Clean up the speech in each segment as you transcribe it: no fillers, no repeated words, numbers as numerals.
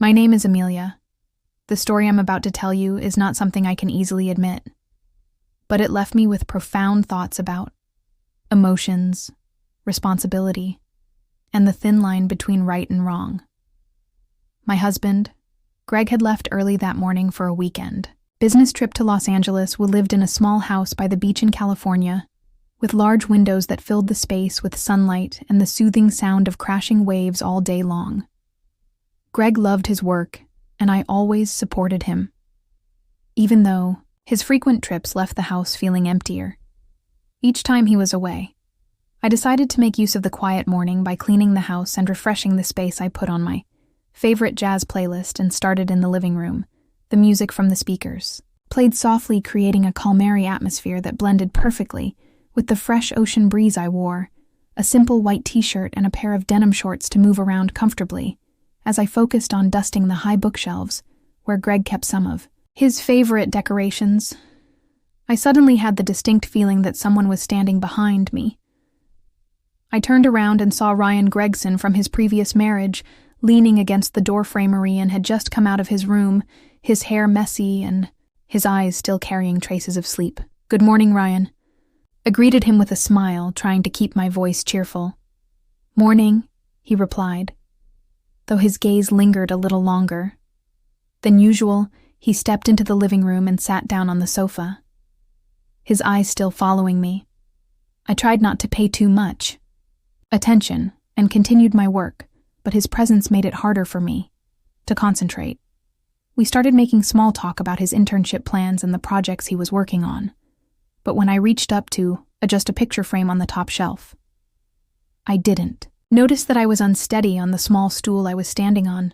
My name is Amelia. The story I'm about to tell you is not something I can easily admit, but it left me with profound thoughts about emotions, responsibility, and the thin line between right and wrong. My husband, Greg, had left early that morning for a weekend business trip to Los Angeles. We lived in a small house by the beach in California, with large windows that filled the space with sunlight and the soothing sound of crashing waves all day long. Greg loved his work, and I always supported him, even though his frequent trips left the house feeling emptier. Each time he was away, I decided to make use of the quiet morning by cleaning the house and refreshing the space. I put on my favorite jazz playlist and started in the living room. The music from the speakers played softly, creating a calm, airy atmosphere that blended perfectly with the fresh ocean breeze. I wore a simple white t-shirt and a pair of denim shorts to move around comfortably as I focused on dusting the high bookshelves where Greg kept some of his favorite decorations. I suddenly had the distinct feeling that someone was standing behind me. I turned around and saw Ryan Gregson from his previous marriage leaning against the doorframery and had just come out of his room, his hair messy and his eyes still carrying traces of sleep. "Good morning, Ryan." I greeted him with a smile, trying to keep my voice cheerful. "Morning," he replied, though his gaze lingered a little longer. Than usual, he stepped into the living room and sat down on the sofa, his eyes still following me. I tried not to pay too much attention and continued my work, but his presence made it harder for me to concentrate. We started making small talk about his internship plans and the projects he was working on, but when I reached up to adjust a picture frame on the top shelf, I didn't notice that I was unsteady on the small stool I was standing on.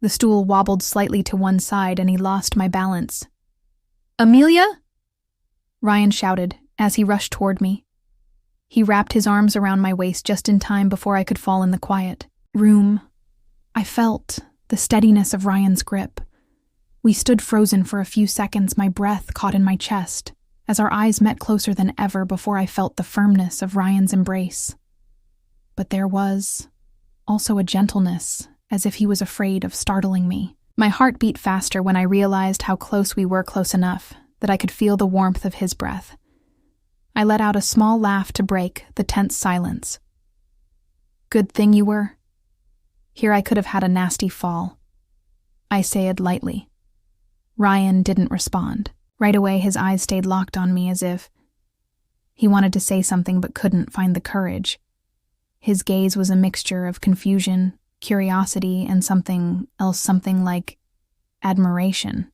The stool wobbled slightly to one side and he lost my balance. "Amelia?" Ryan shouted as he rushed toward me. He wrapped his arms around my waist just in time before I could fall in the quiet room. I felt the steadiness of Ryan's grip. We stood frozen for a few seconds, my breath caught in my chest, as our eyes met closer than ever before I felt the firmness of Ryan's embrace. But there was also a gentleness, as if he was afraid of startling me. My heart beat faster when I realized how close we were, close enough that I could feel the warmth of his breath. I let out a small laugh to break the tense silence. "Good thing you were. Here I could have had a nasty fall," I said lightly. Ryan didn't respond. Right away, his eyes stayed locked on me as if he wanted to say something but couldn't find the courage. His gaze was a mixture of confusion, curiosity, and something else, something like admiration.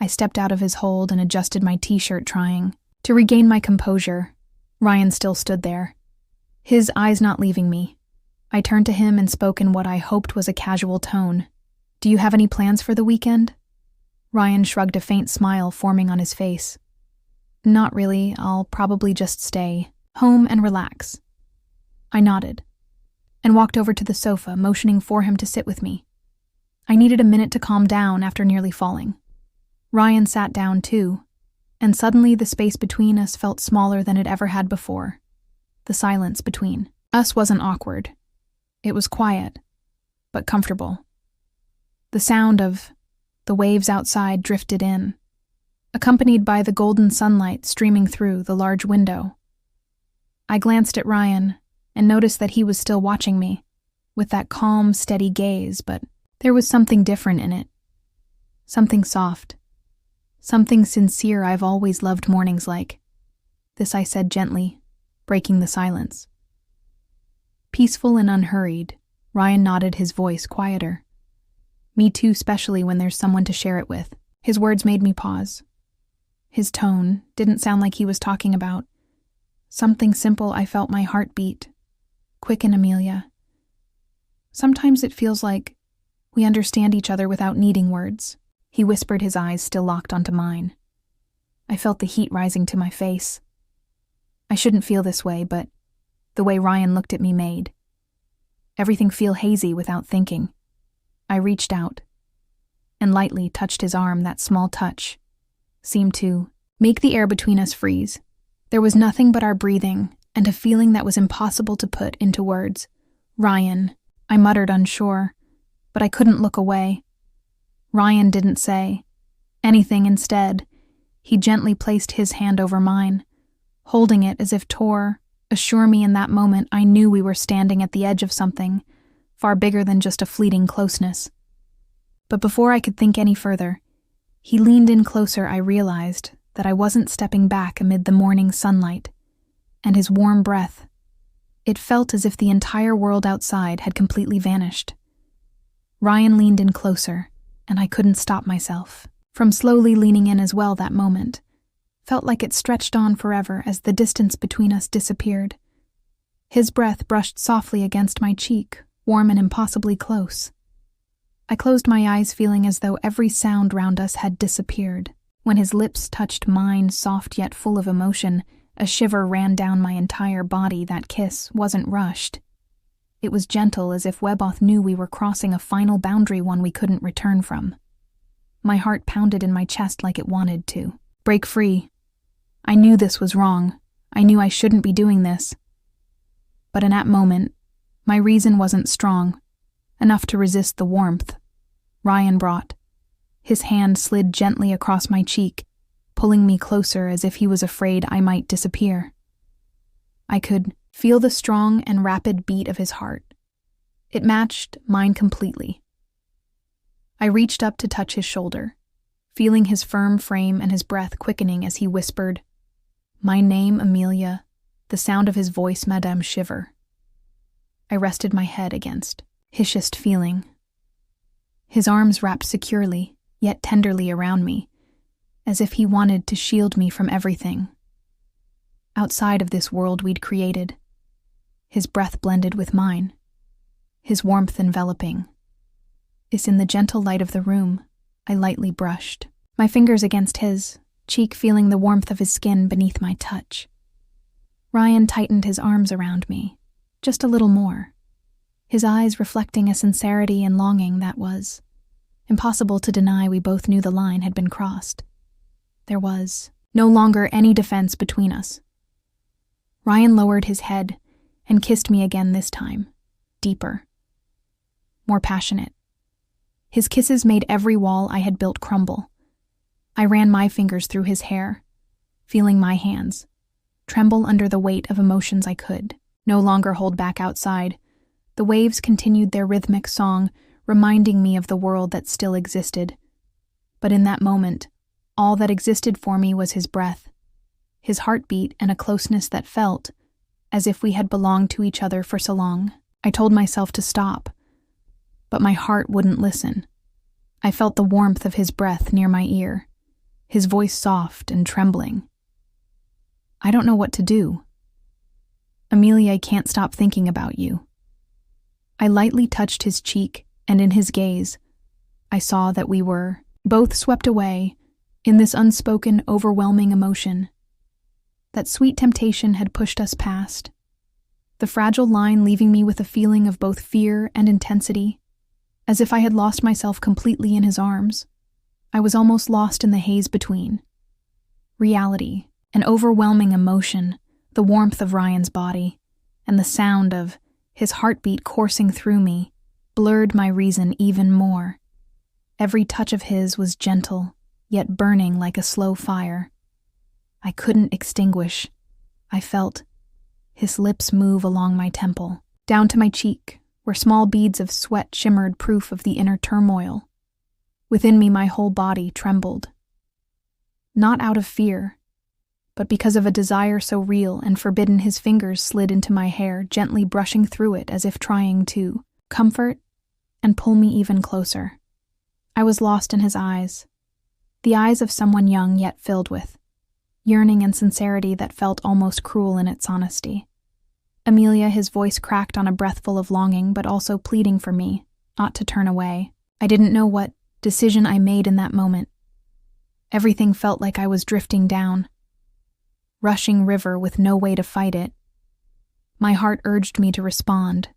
I stepped out of his hold and adjusted my t-shirt, trying to regain my composure. Ryan still stood there, his eyes not leaving me. I turned to him and spoke in what I hoped was a casual tone. "Do you have any plans for the weekend?" Ryan shrugged, a faint smile forming on his face. "Not really. I'll probably just stay home and relax." I nodded and walked over to the sofa, motioning for him to sit with me. I needed a minute to calm down after nearly falling. Ryan sat down too, and suddenly the space between us felt smaller than it ever had before. The silence between us wasn't awkward. It was quiet, but comfortable. The sound of the waves outside drifted in, accompanied by the golden sunlight streaming through the large window. I glanced at Ryan and noticed that he was still watching me, with that calm, steady gaze, but there was something different in it. Something soft. Something sincere. "I've always loved mornings like this," I said gently, breaking the silence. Peaceful and unhurried, Ryan nodded, his voice quieter. "Me too, especially when there's someone to share it with." His words made me pause. His tone didn't sound like he was talking about something simple. I felt my heart beat. "Quicken, Amelia. Sometimes it feels like we understand each other without needing words," he whispered, his eyes still locked onto mine. I felt the heat rising to my face. I shouldn't feel this way, but the way Ryan looked at me made everything feel hazy without thinking. I reached out and lightly touched his arm. That small touch seemed to make the air between us freeze. There was nothing but our breathing and a feeling that was impossible to put into words. "Ryan," I muttered, unsure. but I couldn't look away. Ryan didn't say anything. Instead, he gently placed his hand over mine, holding it as if to assure me in that moment I knew we were standing at the edge of something far bigger than just a fleeting closeness. But before I could think any further, he leaned in closer. I realized that I wasn't stepping back amid the morning sunlight and his warm breath. It felt as if the entire world outside had completely vanished. Ryan leaned in closer, and I couldn't stop myself from slowly leaning in as well. That moment felt like it stretched on forever as the distance between us disappeared. His breath brushed softly against my cheek, warm and impossibly close. I closed my eyes, feeling as though every sound round us had disappeared. When his lips touched mine, soft yet full of emotion, a shiver ran down my entire body. That kiss wasn't rushed. It was gentle, as if we both knew we were crossing a final boundary, one we couldn't return from. My heart pounded in my chest like it wanted to break free. I knew this was wrong. I knew I shouldn't be doing this. But in that moment, my reason wasn't strong enough to resist the warmth Ryan brought. His hand slid gently across my cheek, pulling me closer as if he was afraid I might disappear. I could feel the strong and rapid beat of his heart. It matched mine completely. I reached up to touch his shoulder, feeling his firm frame and his breath quickening as he whispered, "My name, Amelia," the sound of his voice made me shiver. I rested my head against his chest, feeling his arms wrapped securely, yet tenderly around me, as if he wanted to shield me from everything outside of this world we'd created. His breath blended with mine, his warmth enveloping. In the gentle light of the room, I lightly brushed my fingers against his cheek, feeling the warmth of his skin beneath my touch. Ryan tightened his arms around me, just a little more, his eyes reflecting a sincerity and longing that was impossible to deny. We both knew the line had been crossed. There was no longer any defense between us. Ryan lowered his head and kissed me again, this time deeper, more passionate. His kisses made every wall I had built crumble. I ran my fingers through his hair, feeling my hands tremble under the weight of emotions I could no longer hold back. Outside, the waves continued their rhythmic song, reminding me of the world that still existed. But in that moment, all that existed for me was his breath, his heartbeat, and a closeness that felt as if we had belonged to each other for so long. I told myself to stop, but my heart wouldn't listen. I felt the warmth of his breath near my ear, his voice soft and trembling. "I don't know what to do. Amelia, I can't stop thinking about you." I lightly touched his cheek, and in his gaze, I saw that we were both swept away in this unspoken, overwhelming emotion. That sweet temptation had pushed us past the fragile line, leaving me with a feeling of both fear and intensity, as if I had lost myself completely in his arms. I was almost lost in the haze between reality and overwhelming emotion. The warmth of Ryan's body and the sound of his heartbeat coursing through me blurred my reason even more. Every touch of his was gentle, yet burning like a slow fire I couldn't extinguish. I felt his lips move along my temple, down to my cheek, where small beads of sweat shimmered, proof of the inner turmoil. Within me, my whole body trembled. Not out of fear, but because of a desire so real and forbidden. His fingers slid into my hair, gently brushing through it as if trying to comfort and pull me even closer. I was lost in his eyes, the eyes of someone young yet filled with yearning and sincerity that felt almost cruel in its honesty. "Amelia," his voice cracked on a breath full of longing but also pleading for me not to turn away. I didn't know what decision I made in that moment. Everything felt like I was drifting down rushing river with no way to fight it. My heart urged me to respond.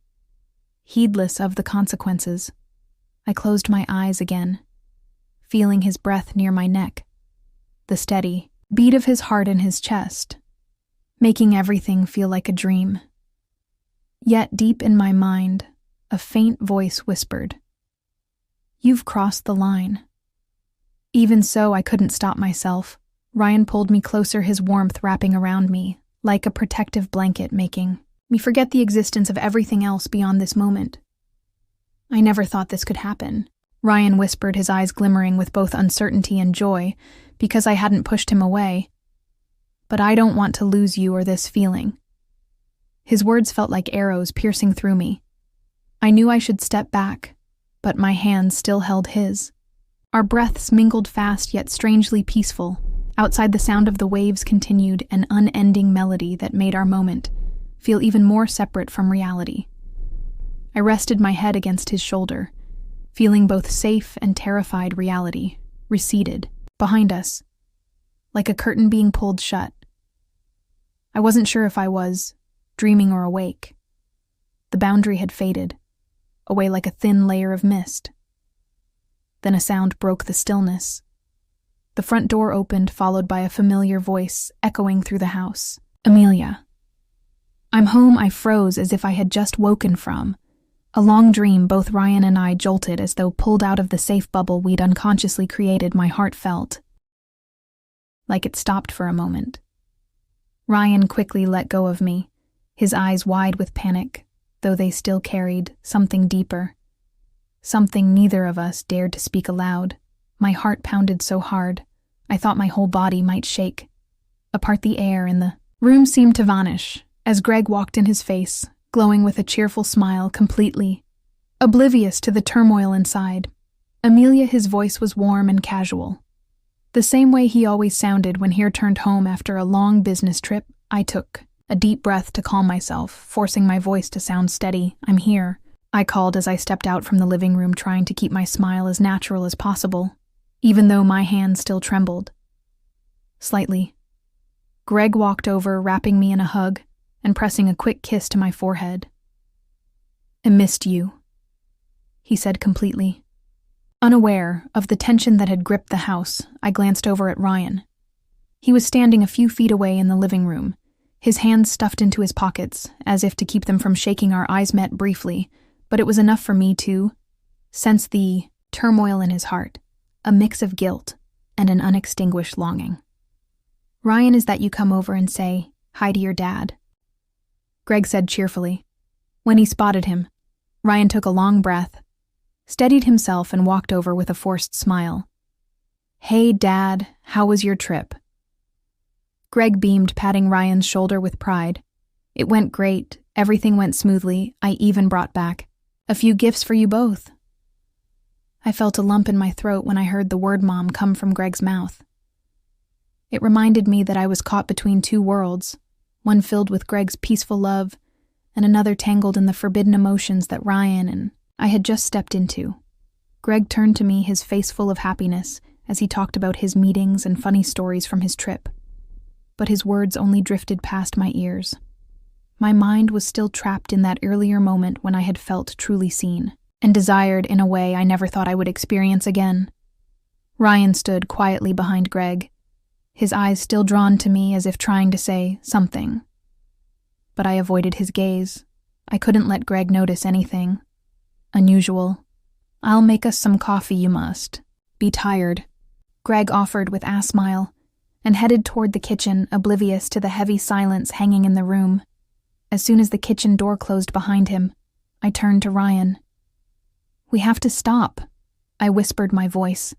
Heedless of the consequences, I closed my eyes again, feeling his breath near my neck, the steady beat of his heart in his chest, making everything feel like a dream. Yet deep in my mind, a faint voice whispered, You've crossed the line." Even so, I couldn't stop myself. Ryan pulled me closer, his warmth wrapping around me, like a protective blanket, making me forget the existence of everything else beyond this moment. "I never thought this could happen," Ryan whispered, his eyes glimmering with both uncertainty and joy, because I hadn't pushed him away. "But I don't want to lose you or this feeling." His words felt like arrows piercing through me. I knew I should step back, but my hands still held his. Our breaths mingled fast yet strangely peaceful. Outside, the sound of the waves continued, an unending melody that made our moment feel even more separate from reality. I rested my head against his shoulder, feeling both safe and terrified. Reality receded behind us, like a curtain being pulled shut. I wasn't sure if I was dreaming or awake. The boundary had faded, away like a thin layer of mist. Then a sound broke the stillness. The front door opened, followed by a familiar voice echoing through the house. "Amelia." "I'm home." I froze as if I had just woken from a long dream. Both Ryan and I jolted as though pulled out of the safe bubble we'd unconsciously created. My heart felt like it stopped for a moment. Ryan quickly let go of me, his eyes wide with panic, though they still carried something deeper. Something neither of us dared to speak aloud. My heart pounded so hard, I thought my whole body might shake. Apart, the air in the room seemed to vanish as Greg walked in, his face glowing with a cheerful smile, completely oblivious to the turmoil inside. "Amelia," his voice was warm and casual, the same way he always sounded when he returned home after a long business trip. I took a deep breath to calm myself, forcing my voice to sound steady. "I'm here," I called as I stepped out from the living room, trying to keep my smile as natural as possible, even though my hand still trembled slightly. Greg walked over, wrapping me in a hug and pressing a quick kiss to my forehead. "I missed you," he said completely. Unaware of the tension that had gripped the house, I glanced over at Ryan. He was standing a few feet away in the living room, his hands stuffed into his pockets, as if to keep them from shaking. Our eyes met briefly, but it was enough for me to sense the turmoil in his heart, a mix of guilt and an unextinguished longing. "Ryan, is that you come over and say hi to your dad?" Greg said cheerfully. When he spotted him, Ryan took a long breath, steadied himself, and walked over with a forced smile. "Hey, Dad, how was your trip?" Greg beamed, patting Ryan's shoulder with pride. "It went great. Everything went smoothly. I even brought back a few gifts for you both." I felt a lump in my throat when I heard the word "mom" come from Greg's mouth. It reminded me that I was caught between two worlds, one filled with Greg's peaceful love, and another tangled in the forbidden emotions that Ryan and I had just stepped into. Greg turned to me, his face full of happiness, as he talked about his meetings and funny stories from his trip. But his words only drifted past my ears. My mind was still trapped in that earlier moment when I had felt truly seen, and desired in a way I never thought I would experience again. Ryan stood quietly behind Greg, his eyes still drawn to me as if trying to say something. But I avoided his gaze. I couldn't let Greg notice anything unusual. "I'll make us some coffee. You must be tired," Greg offered with a smile, and headed toward the kitchen, oblivious to the heavy silence hanging in the room. As soon as the kitchen door closed behind him, I turned to Ryan. "We have to stop," I whispered, my voice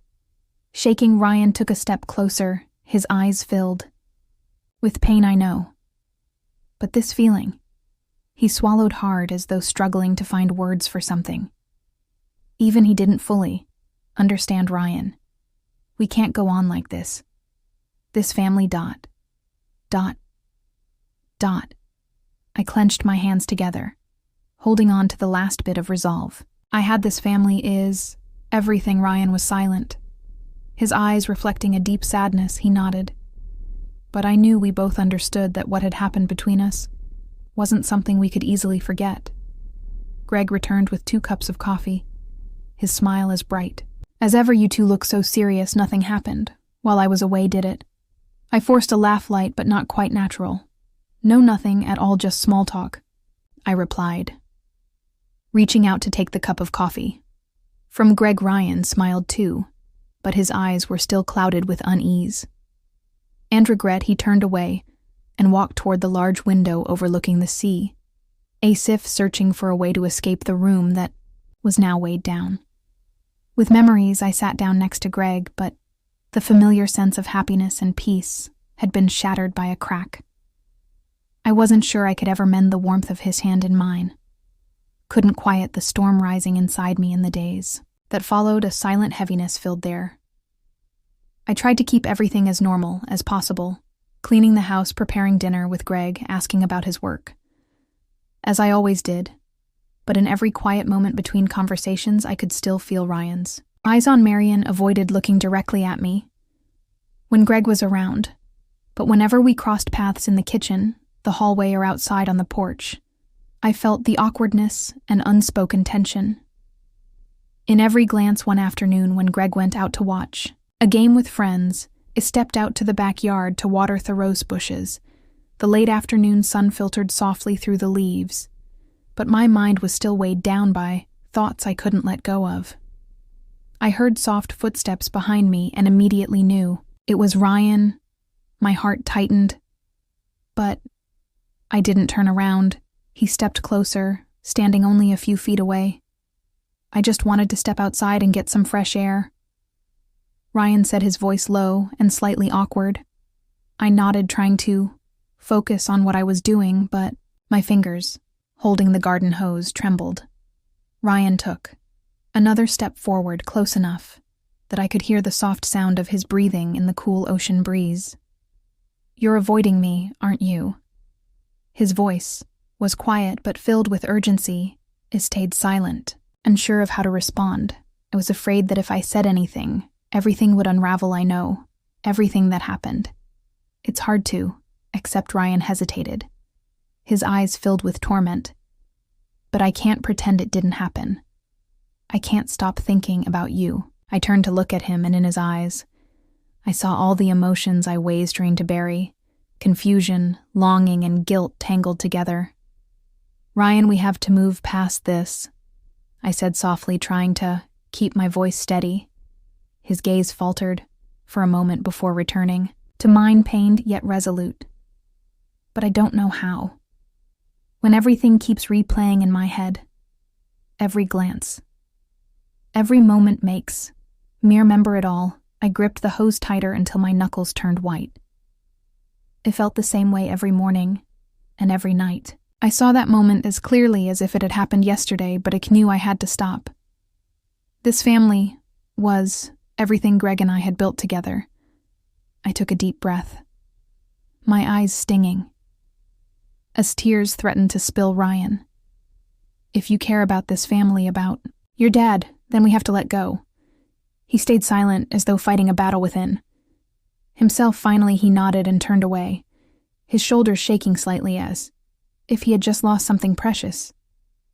shaking. Ryan took a step closer, his eyes filled with pain, I know. But this feeling, he swallowed hard as though struggling to find words for something. Even he didn't fully understand. "Ryan, we can't go on like this. This family ... I clenched my hands together, holding on to the last bit of resolve. This family is everything." Ryan was silent, his eyes reflecting a deep sadness. He nodded. But I knew we both understood that what had happened between us wasn't something we could easily forget. Greg returned with 2 cups of coffee, his smile as bright. "As ever, you two look so serious. Nothing happened while I was away, did it?" I forced a laugh, light but not quite natural. "No, nothing at all, just small talk," I replied, reaching out to take the cup of coffee. From Greg, Ryan smiled too, but his eyes were still clouded with unease. And regret, he turned away and walked toward the large window overlooking the sea, as if searching for a way to escape the room that was now weighed down. With memories, I sat down next to Greg, but the familiar sense of happiness and peace had been shattered by a crack. I wasn't sure I could ever mend the warmth of his hand in mine. Couldn't quiet the storm rising inside me in the days that followed. A silent heaviness filled the air. I tried to keep everything as normal as possible, cleaning the house, preparing dinner with Greg, asking about his work. As I always did, but in every quiet moment between conversations, I could still feel Ryan's eyes on Marion avoided looking directly at me when Greg was around, but whenever we crossed paths in the kitchen, the hallway, or outside on the porch, I felt the awkwardness and unspoken tension. In every glance one afternoon when Greg went out to watch a game with friends, I stepped out to the backyard to water the rose bushes. The late afternoon sun filtered softly through the leaves, but my mind was still weighed down by thoughts I couldn't let go of. I heard soft footsteps behind me and immediately knew it was Ryan. My heart tightened, but I didn't turn around. He stepped closer, standing only a few feet away. I just wanted to step outside and get some fresh air. Ryan said, his voice low and slightly awkward. I nodded, trying to focus on what I was doing, but my fingers, holding the garden hose, trembled. Ryan took another step forward, close enough that I could hear the soft sound of his breathing in the cool ocean breeze. "You're avoiding me, aren't you?" His voice was quiet but filled with urgency. I stayed silent, unsure of how to respond. I was afraid that if I said anything, everything would unravel. I know, everything that happened. It's hard to, except Ryan hesitated, his eyes filled with torment. But I can't pretend it didn't happen. I can't stop thinking about you. I turned to look at him, and in his eyes, I saw all the emotions I was trained to bury, confusion, longing, and guilt tangled together. "Ryan, we have to move past this," I said softly, trying to keep my voice steady. His gaze faltered for a moment before returning to mine, pained yet resolute. "But I don't know how. When everything keeps replaying in my head, every glance, every moment makes me remember it all." I gripped the hose tighter until my knuckles turned white. It felt the same way every morning and every night. I saw that moment as clearly as if it had happened yesterday, but I knew I had to stop. This family was everything Greg and I had built together. I took a deep breath, my eyes stinging, as tears threatened to spill. "Ryan, if you care about this family, about your dad, then we have to let go." He stayed silent, as though fighting a battle within. Himself, finally, he nodded and turned away, his shoulders shaking slightly as if he had just lost something precious.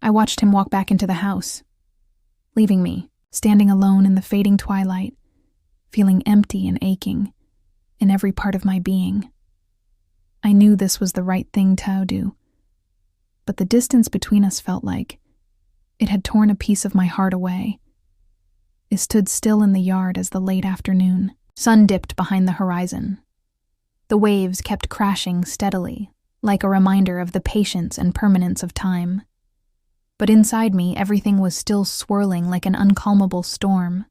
I watched him walk back into the house, leaving me standing alone in the fading twilight, feeling empty and aching in every part of my being. I knew this was the right thing to do, but the distance between us felt like it had torn a piece of my heart away. I stood still in the yard as the late afternoon sun dipped behind the horizon. The waves kept crashing steadily, like a reminder of the patience and permanence of time. But inside me, everything was still swirling like an uncalmable storm.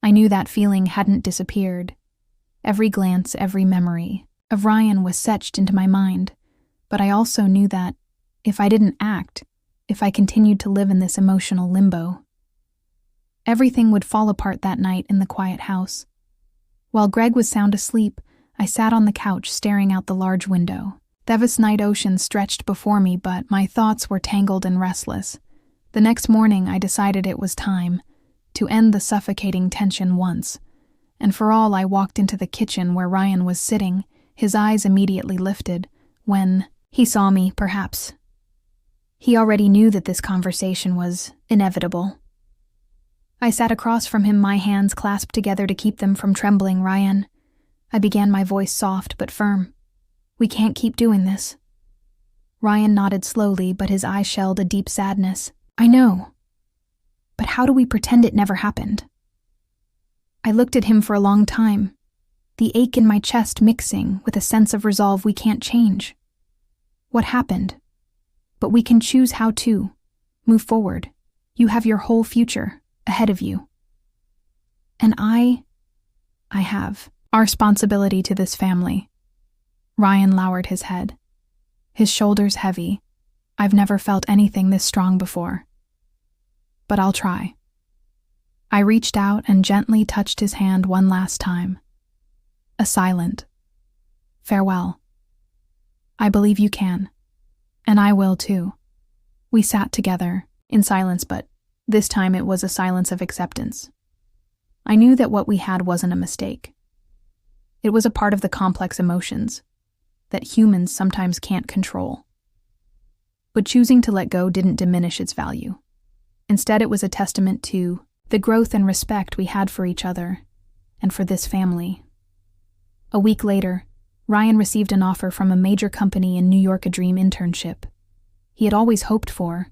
I knew that feeling hadn't disappeared. Every glance, every memory of Ryan was etched into my mind, but I also knew that if I didn't act, if I continued to live in this emotional limbo, everything would fall apart that night in the quiet house. While Greg was sound asleep, I sat on the couch staring out the large window. The vast night ocean stretched before me, but my thoughts were tangled and restless. The next morning, I decided it was time to end the suffocating tension once and for all. I walked into the kitchen where Ryan was sitting, his eyes immediately lifted when he saw me. Perhaps he already knew that this conversation was inevitable. I sat across from him, my hands clasped together to keep them from trembling. "Ryan," I began, my voice soft but firm, "we can't keep doing this." Ryan nodded slowly, but his eyes shelled a deep sadness. "I know. But how do we pretend it never happened? I looked at him for a long time, the ache in my chest mixing with a sense of resolve we can't change. What happened? But we can choose how to move forward. You have your whole future ahead of you. And I have our responsibility to this family. Ryan lowered his head, his shoulders heavy. I've never felt anything this strong before. But I'll try. I reached out and gently touched his hand one last time. A silent farewell. I believe you can. And I will too. We sat together, in silence, but this time it was a silence of acceptance. I knew that what we had wasn't a mistake. It was a part of the complex emotions that humans sometimes can't control. But choosing to let go didn't diminish its value. Instead, it was a testament to the growth and respect we had for each other and for this family. A week later, Ryan received an offer from a major company in New York, a dream internship he had always hoped for.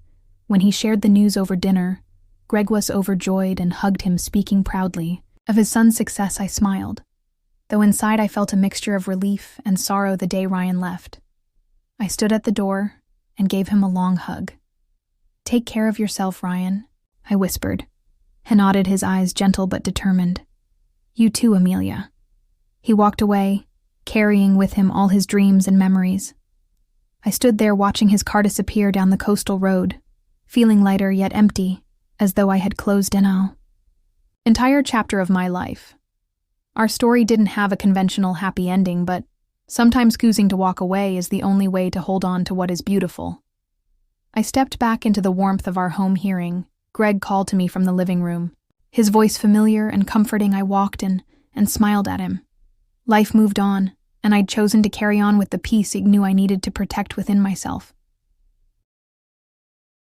When he shared the news over dinner, Greg was overjoyed and hugged him, speaking proudly of his son's success. I smiled, though inside I felt a mixture of relief and sorrow the day Ryan left. I stood at the door and gave him a long hug. Take care of yourself, Ryan, I whispered. He nodded, his eyes gentle but determined. You too, Amelia. He walked away, carrying with him all his dreams and memories. I stood there watching his car disappear down the coastal road, feeling lighter yet empty, as though I had closed in an entire chapter of my life. Our story didn't have a conventional happy ending, but sometimes choosing to walk away is the only way to hold on to what is beautiful. I stepped back into the warmth of our home, hearing Greg call to me from the living room. His voice familiar and comforting. I walked in and smiled at him. Life moved on, and I'd chosen to carry on with the peace I knew I needed to protect within myself.